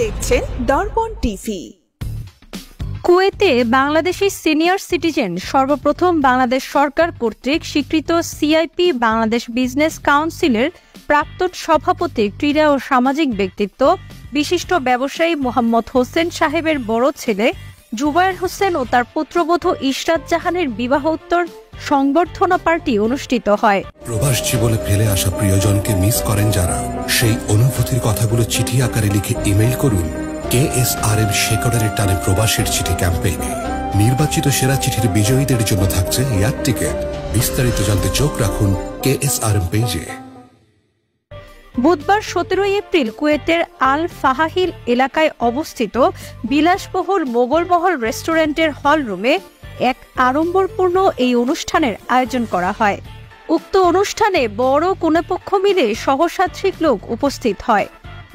দেখছেন দর্পণ টিভি। কুয়েতে Bangladeshi senior citizen সর্বপ্রথম বাংলাদেশ সরকার কর্তৃক স্বীকৃত সিআইপি বাংলাদেশ বিজনেস কাউন্সিলের প্রাক্তন সভাপতি, ক্রীড়া ও সামাজিক ব্যক্তিত্ব, বিশিষ্ট ব্যবসায়ী মোহাম্মদ হোসেন সাহেবের বড় ছেলে জুবায়ের হোসেন ও তার পুত্রবধূ ইশরাত জাহানের বিবাহোত্তর সংবর্ধনা পার্টি অনুষ্ঠিত হয়। প্রবাস জীবনে ফেলে আসা প্রিয়জনকে মিস করেন যারা, সেই অনুভূতির কথাগুলো চিঠি আকারে লিখে ইমেইল করুন KSRM শেকড়ের টানে প্রবাসের চিঠি ক্যাম্পেইনে। নির্বাচিত সেরা চিঠির বিজয়ীদের জন্য থাকছে এয়ার টিকেট। বিস্তারিত জানতে চোখ রাখুন KSRM পেজে। বুধবার 17 এপ্রিল কুয়েতের আল ফাহাহিল এলাকায় অবস্থিত বিলাসবহুল মোগলমহল রেস্টুরেন্টের হল রুমে এক আড়ম্বরপূর্ণ এই অনুষ্ঠানের আয়োজন করা হয়। উক্ত অনুষ্ঠানে বড় কোনেপক্ষ মিলে সহস্রাধিক লোক উপস্থিত হয়।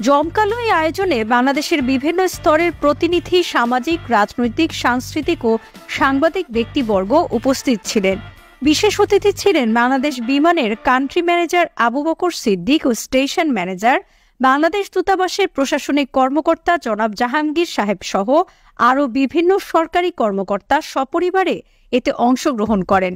জমকালো এই আয়োজনে বাংলাদেশের বিভিন্ন স্তরের প্রতিনিধি, সামাজিক, রাজনৈতিক, সাংস্কৃতিক ও সাংবাদিক ব্যক্তিবর্গ উপস্থিত ছিলেন। বিশেষ অতিথি ছিলেন বাংলাদেশ বিমানের কান্ট্রি ম্যানেজার আবু বকর সিদ্দিক ও স্টেশন ম্যানেজার, বাংলাদেশ দূতাবাসের প্রশাসনিক কর্মকর্তা জনাব জাহাঙ্গীর সাহেব সহ আরও বিভিন্ন সরকারি কর্মকর্তা সপরিবারে এতে অংশগ্রহণ করেন।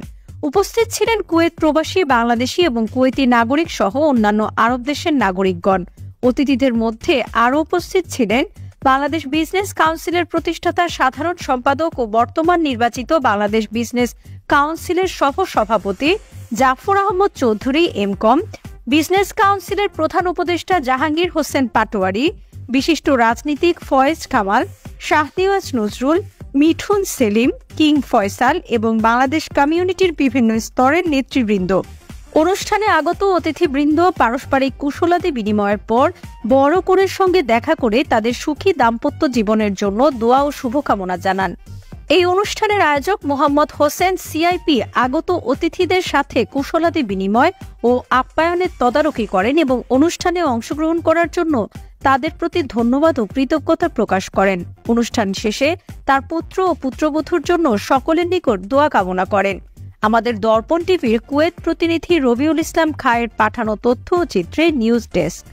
উপস্থিত ছিলেন কুয়েত প্রবাসী বাংলাদেশি এবং কুয়েতি নাগরিক সহ অন্যান্য আরব দেশের নাগরিকগণ। অতিথিদের মধ্যে আরও উপস্থিত ছিলেন বাংলাদেশ বিজনেস কাউন্সিলের প্রতিষ্ঠাতা সাধারণ সম্পাদক ও বর্তমান নির্বাচিত বাংলাদেশ বিজনেস কাউন্সিলের সহ সভাপতি জাফর আহমদ চৌধুরী এমকম, বিজনেস কাউন্সিলের প্রধান উপদেষ্টা জাহাঙ্গীর হোসেন পাটোয়ারি, বিশিষ্ট রাজনীতিক ফয়েজ কামাল, শাহনেওয়াজ নজরুল, মিঠুন সেলিম, কিং ফয়সাল এবং বাংলাদেশ কমিউনিটির বিভিন্ন স্তরের নেতৃবৃন্দ। অনুষ্ঠানে আগত অতিথিবৃন্দ পারস্পরিক কুশলাদি বিনিময়ের পর বড় কনের সঙ্গে দেখা করে তাদের সুখী দাম্পত্য জীবনের জন্য দোয়া ও শুভকামনা জানান। এই অনুষ্ঠানের আয়োজক মোহাম্মদ হোসেন সিআইপি আগত অতিথিদের সাথে কুশলাদি বিনিময় ও আপ্যায়নের তদারকি করেন এবং অনুষ্ঠানে অংশগ্রহণ করার জন্য তাদের প্রতি ধন্যবাদ ও কৃতজ্ঞতা প্রকাশ করেন। অনুষ্ঠান শেষে তার পুত্র ও পুত্রবধূর জন্য সকলের নিকট দোয়া কামনা করেন। আমাদের দর্পণ টিভির কুয়েত প্রতিনিধি রবিউল ইসলাম খায়ের পাঠানো তথ্য ও চিত্রে নিউজ ডেস্ক।